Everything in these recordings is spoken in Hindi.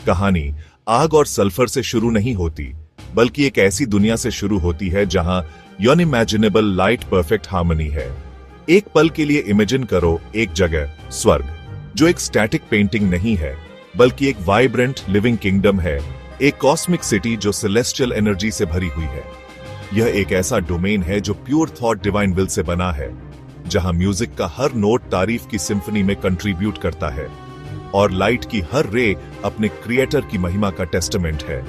कहानी आग और सल्फर से शुरू नहीं होती, बल्कि एक ऐसी दुनिया से शुरू होती है जहां अनइमेजिनेबल लाइट परफेक्ट हार्मनी है। एक पल के लिए इमेजिन करो एक जगह, स्वर्ग, जो एक स्टैटिक पेंटिंग नहीं है, बल्कि एक वाइब्रेंट लिविंग किंगडम है, एक कॉस्मिक सिटी जो सेलेस्टियल एनर्जी से भरी हुई है। यह एक ऐसा डोमेन है जो pure thought divine will say बना है, जहां म्यूजिक का हर नोट तारीफ की सिंफनी में कंट्रीब्यूट करता है और लाइट की हर रे अपने क्रिएटर की महिमा का टेस्टामेंट है।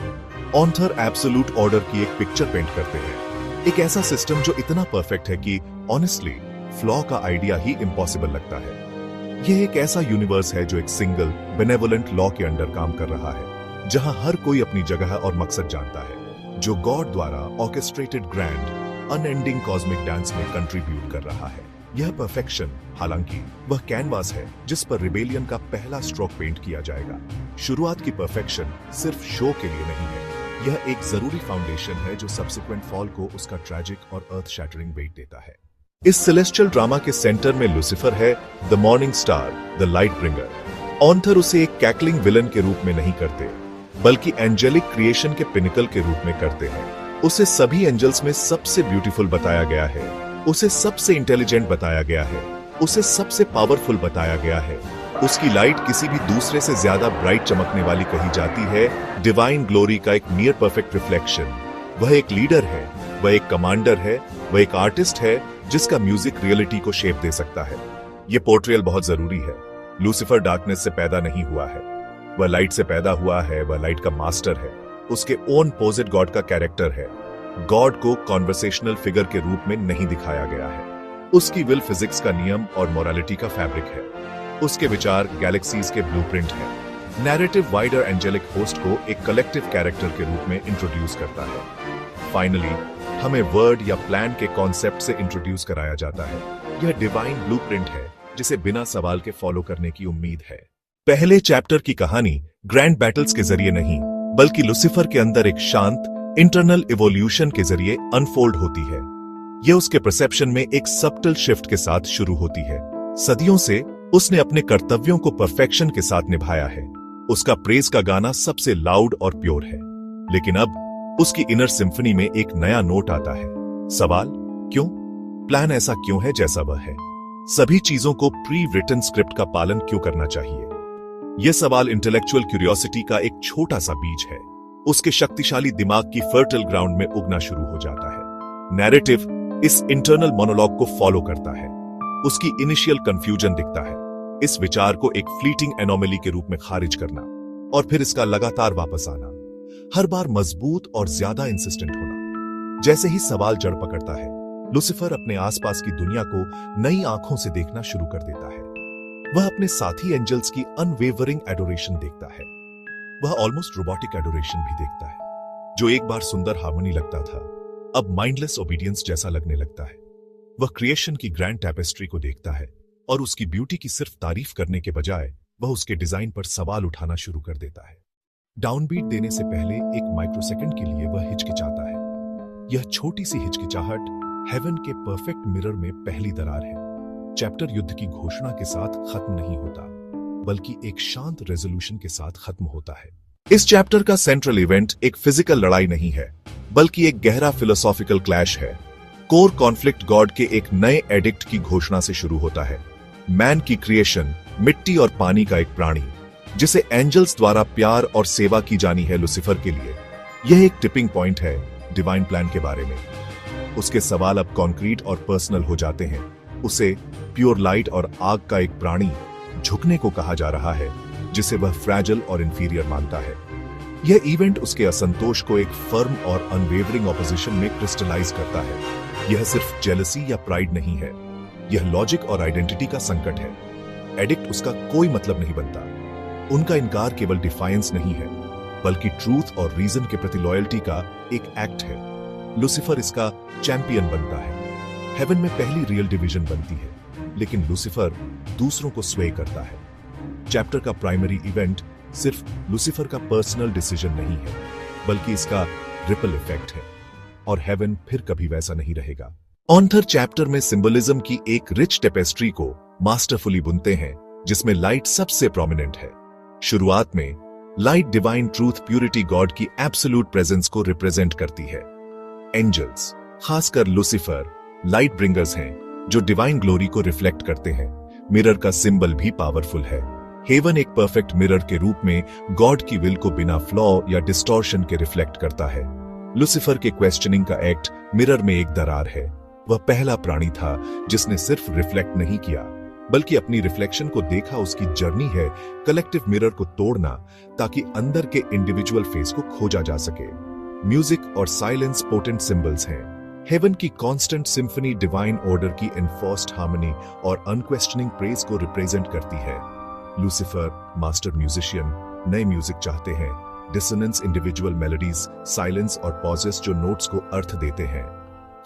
ऑथर एब्सोल्यूट ऑर्डर की एक पिक्चर पेंट करते हैं, एक ऐसा सिस्टम जो इतना परफेक्ट है कि ऑनेस्टली फ्लॉ का आइडिया ही इम्पॉसिबल लगता है। यह एक ऐसा यूनिवर्स है जो एक सिंगल बेनेवोलेंट लॉ के अंडर काम कर रहा है, जहां हर कोई अपनी जगह और मकसद जानता है, जो गॉड द्वारा orchestrated grand unending cosmic dance में कंट्रीब्यूट कर रहा है। यह परफेक्शन, हालांकि, वह कैनवास है जिस पर रिबेलियन का पहला स्ट्रोक पेंट किया जाएगा। शुरुआत की परफेक्शन सिर्फ शो के लिए नहीं है, यह एक जरूरी फाउंडेशन है जो सब्सिक्वेंट फॉल को उसका ट्रैजिक और अर्थ शैटरिंग वेट देता है। इस सेलेस्टियल ड्रामा के सेंटर में लूसीफर है, the morning star, the light bringer. Author उसे एक कैकलिंग विलन के रूप में नहीं करते, बल्कि एंजेलिक क्रिएशन के पिनिकल के रूप में करते हैं। उसे सभी एंजल्स में सबसे ब्यूटीफुल बताया गया है, उसे सबसे इंटेलिजेंट बताया गया है, उसे सबसे पावरफुल बताया गया है। उसकी लाइट किसी भी दूसरे से ज्यादा ब्राइट चमकने वाली कही जाती है, डिवाइन ग्लोरी का एक नियर परफेक्ट रिफ्लेक्शन। वह एक लीडर है, वह एक कमांडर है, वह एक आर्टिस्ट है जिसका म्यूजिक रियलिटी को शेप दे सकता है। यह पोर्ट्रेयल बहुत जरूरी है। लूसीफर डार्कनेस से पैदा नहीं हुआ है, वह लाइट से पैदा हुआ है, वह लाइट का मास्टर है, उसके ओन पोजिट गॉड का कैरेक्टर है। गॉड को कॉन्वर्सेशनल फिगर के रूप में नहीं दिखाया गया है, उसकी विल फिजिक्स का नियम और मोरालिटी का फैब्रिक है, उसके विचार गैलेक्सीज के ब्लूप्रिंट है। नैरेटिव वाइडर एंजेलिक होस्ट को एक कलेक्टिव कैरेक्टर के रूप में इंट्रोड्यूस करता है। फाइनली हमें वर्ड या प्लान के कॉन्सेप्ट से इंट्रोड्यूस कराया जाता है। यह डिवाइन ब्लूप्रिंट है जिसे बिना सवाल के फॉलो करने की उम्मीद है। पहले चैप्टर की कहानी ग्रैंड बैटल्स के जरिए नहीं, बल्कि लूसीफर के अंदर एक शांत इंटरनल इवोल्यूशन के जरिए अनफोल्ड होती है। यह उसके परसेप्शन में एक सबटल शिफ्ट के साथ शुरू होती है। सदियों से उसने अपने कर्तव्यों को परफेक्शन के साथ निभाया है। उसका प्रेज का गाना सबसे लाउड और प्योर है, लेकिन अब उसकी इनर सिम्फनी में एक नया नोट आता है। सवाल, क्यों? प्लान ऐसा क्यों है जैसा वह है? सभी चीजों को प्री रिटन स्क्रिप्ट का पालन क्यों करना चाहिए? यह सवाल इंटेलेक्चुअल क्यूरियोसिटी का एक छोटा सा बीज है। उसके शक्तिशाली दिमाग की फर्टाइल ग्राउंड में उगना शुरू हो जाता है। नैरेटिव इस इंटरनल मोनोलॉग को फॉलो करता है। उसकी इनिशियल कंफ्यूजन दिखता है, इस विचार को एक फ्लीटिंग एनोमली के रूप में खारिज करना, और फिर इसका लगातार वापस आना, हर बार मजबूत और ज्यादा इंसिस्टेंट होना। जैसे ही सवाल जड़ पकड़ता है, लूसीफर अपने आसपास की दुनिया को नई आंखों से देखना शुरू कर देता है। वह अपने साथी एंजल्स की अनवेवरिंग एडोरेशन देखता है। वह ऑलमोस्ट रोबोटिक एडोरेशन भी देखता है, जो एक बार सुंदर हार्मनी लगता था, अब माइंडलेस ओबीडियंस जैसा लगने लगता है। वह क्रिएशन की ग्रैंड टैपेस्ट्री को देखता है और उसकी ब्यूटी की सिर्फ तारीफ करने के बजाय वह उसके डिजाइन पर सवाल उठाना शुरू कर देता है। डाउनबीट देने से पहले एक माइक्रोसेकंड के लिए वह हिचकिचाता है। यह छोटी सी हिचकिचाहट हेवन के परफेक्ट मिरर में पहली दरार है। चैप्टर युद्ध की घोषणा के साथ खत्म नहीं होता, बल्कि एक शांत रेजोल्यूशन के साथ खत्म होता है। इस चैप्टर का सेंट्रल इवेंट एक फिजिकल लड़ाई नहीं है, बल्कि एक गहरा फिलोसॉफिकल क्लैश है। कोर कॉन्फ्लिक्ट गॉड के एक नए एडिक्ट की घोषणा से शुरू होता है। मैन की क्रिएशन, मिट्टी और पानी का एक प्राणी, जिसे एंजल्स द्वारा प्यार और सेवा की जानी है लूसीफर के लिए। यह एक टिपिंग पॉइंट है डिवाइन प्लान के बारे में। उसके सवाल अब कॉन्क्रीट और पर्सनल हो जाते हैं। उसे प्योर लाइट और आग का एक प्राणी झुकने को कहा जा रहा है, जिसे वह फ्रैजिल और इंफीरियर मानता है। यह इवेंट उसके असंतोष को एक फर्म और अनवेवरिंग ऑपोजिशन में क्रिस्टलाइज करता है। यह सिर्फ जेलसी या प्राइड नहीं है, यह लॉजिक और आइडेंटिटी का संकट है। एडिक्ट उसका कोई मतलब नहीं बनता। उनका इनकार केवल डिफायंस नहीं है, बल्कि ट्रूथ और रीजन के प्रति लॉयल्टी का एक एक्ट है। लूसीफर इसका चैंपियन बनता है। हेवन में पहली रियल डिवीजन बनती है, लेकिन लूसीफर दूसरों को स्वे करता है। चैप्टर का प्राइमरी इवेंट सिर्फ लूसीफर का पर्सनल डिसीजन नहीं है, बल्कि इसका रिपल इफेक्ट है, और हेवन फिर कभी वैसा नहीं रहेगा। ऑथर चैप्टर में सिंबलिज्म की एक रिच टेपेस्ट्री को मास्टरफुली बुनते हैं, जिसमें लाइट सबसे प्रोमिनेंट है। शुरुआत में light divine truth purity God की एब्सोल्यूट प्रेजेंस को रिप्रेजेंट करती है। एंजल्स, खासकर लूसीफर, लाइट ब्रिंगर्स हैं जो डिवाइन ग्लोरी को रिफ्लेक्ट करते हैं। मिरर का सिंबल भी पावरफुल है। हेवन एक परफेक्ट मिरर के रूप में गॉड की विल को बिना फ्लॉ या डिस्टॉर्शन के रिफ्लेक्ट करता है। लूसीफर के क्वेश्चनिंग का एक्ट मिरर में एक दरार है। वह पहला प्राणी था जिसने सिर्फ रिफ्लेक्ट नहीं किया बल्कि अपनी रिफ्लेक्शन को देखा। उसकी जर्नी है कलेक्टिव मिरर को तोड़ना ताकि अंदर के इंडिविजुअल फेस को खोजा जा सके। म्यूजिक और साइलेंस पोटेंट सिंबल्स हैं। हेवन की कांस्टेंट सिंफनी डिवाइन ऑर्डर की एनफोर्स्ड हार्मनी और अनक्वेश्चनिंग प्रेज को रिप्रेजेंट करती है। लूसीफर, मास्टर म्यूजिशियन, नए म्यूजिक चाहते हैं। डिसोनेंस, इंडिविजुअल मेलोडीज, साइलेंस और पॉजेस जो नोट्स को अर्थ देते हैं।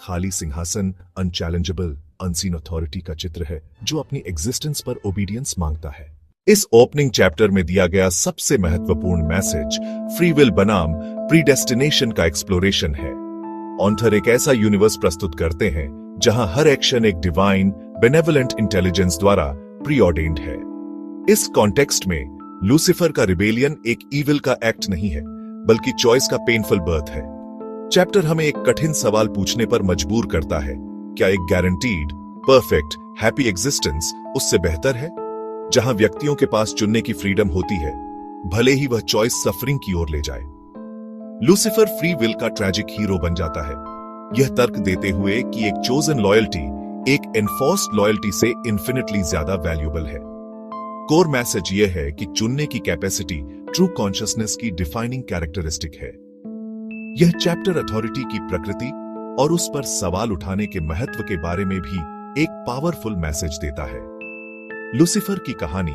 खाली सिंहासन, अनचैलेंजेबल, अनसीन अथॉरिटी का चित्र है जो अपनी एग्जिस्टेंस पर ओबीडियंस मांगता है। इस ओपनिंग चैप्टर में दिया गया सबसे महत्वपूर्ण मैसेज फ्री विल बनाम प्रीडेस्टिनेशन का एक्सप्लोरेशन है। ऑथर एक ऐसा यूनिवर्स प्रस्तुत करते हैं जहां हर एक्शन एक डिवाइन बेनेवोलेंट इंटेलिजेंस द्वारा प्रीऑर्डेन्ड है। इस कॉन्टेक्स्ट में लूसीफर का रिबेलियन एक ईविल का एक्ट नहीं है बल्कि चॉइस का पेनफुल बर्थ है। चैप्टर हमें एक कठिन सवाल पूछने पर मजबूर करता है, क्या एक गारंटीड परफेक्ट हैप्पी एग्जिस्टेंस उससे बेहतर है जहां व्यक्तियों के पास चुनने की फ्रीडम होती है भले ही वह चॉइस सफरिंग की ओर ले जाए। लूसीफर फ्री विल का ट्रैजिक हीरो बन जाता है, यह तर्क देते हुए कि एक चोजन लॉयल्टी एक एनफोर्स्ड लॉयल्टी से इन्फिनिटली ज्यादा वैल्यूएबल है। कोर मैसेज यह है कि चुनने की कैपेसिटी ट्रू कॉन्शियसनेस की डिफाइनिंग कैरेक्टरिस्टिक है। यह चैप्टर अथॉरिटी की प्रकृति और उस पर सवाल उठाने के महत्व के बारे में भी एक पावरफुल मैसेज देता है। लूसीफर की कहानी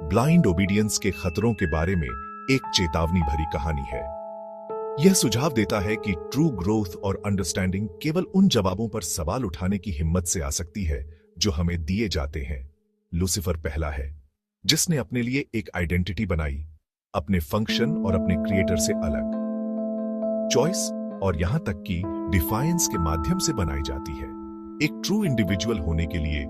ब्लाइंड ओबीडियंस के खतरों के बारे में एक चेतावनी भरी कहानी है। यह सुझाव देता है कि ट्रू ग्रोथ और अंडरस्टैंडिंग केवल उन जवाबों पर सवाल उठाने की हिम्मत से आ सकती है जो हमें दिए जाते हैं। लूसीफर पहला है जिसने अपने लिए एक आइडेंटिटी बनाई, अपने फंक्शन और अपने क्रिएटर से अलग। चॉइस और यहां तक कि डिफायंस के माध्यम से बनाई जाती है। एक ट्रू इंडिविजुअल होने के लिए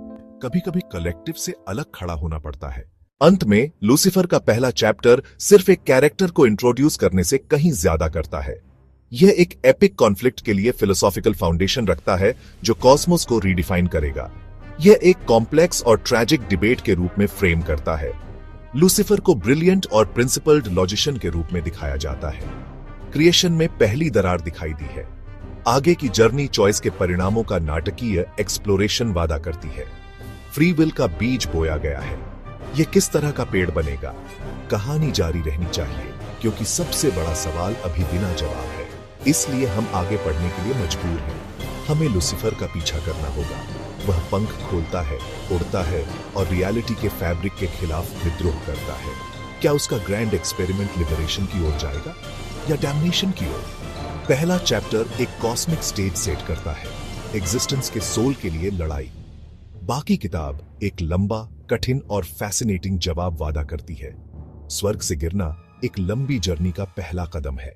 कभी कभी कलेक्टिव से अलग खड़ा होना पड़ता है। अंत में लूसीफर का पहला चैप्टर सिर्फ एक कैरेक्टर को इंट्रोड्यूस करने से कहीं ज्यादा करता है। यह एक एपिक कॉन्फ्लिक्ट के लिए फिलोसॉफिकल फाउंडेशन रखता है जो कॉस्मोस को रीडिफाइन करेगा। यह एक कॉम्प्लेक्स और ट्रैजिक डिबेट के रूप में फ्रेम करता है। लूसीफर को ब्रिलियंट और प्रिंसिपल्ड लॉजिशियन के रूप में दिखाया जाता है। क्रिएशन में पहली दरार दिखाई दी है। आगे की जर्नी चॉइस के परिणामों का नाटकीय एक्सप्लोरेशन वादा करती है। फ्री विल का बीज बोया गया है। यह किस तरह का पेड़ बनेगा? कहानी जारी रहनी चाहिए क्योंकि सबसे बड़ा सवाल अभी बिना जवाब है। इसलिए हम आगे बढ़ने के लिए मजबूर हैं। हमें लूसीफर का पीछा करना होगा। वह पंख खोलता है, उड़ता है और रियलिटी के फैब्रिक के खिलाफ विद्रोह करता है। क्या उसका ग्रैंड एक्सपेरिमेंट लिबरेशन की ओर जाएगा या डैम्नेशन की ओर? पहला चैप्टर एक कॉस्मिक स्टेज सेट करता है, एग्जिस्टेंस के सोल के लिए लड़ाई। बाकी किताब एक लंबा, कठिन और फैसिनेटिंग जवाब वादा करती है। स्वर्ग से गिरना एक लंबी जर्नी का पहला कदम है।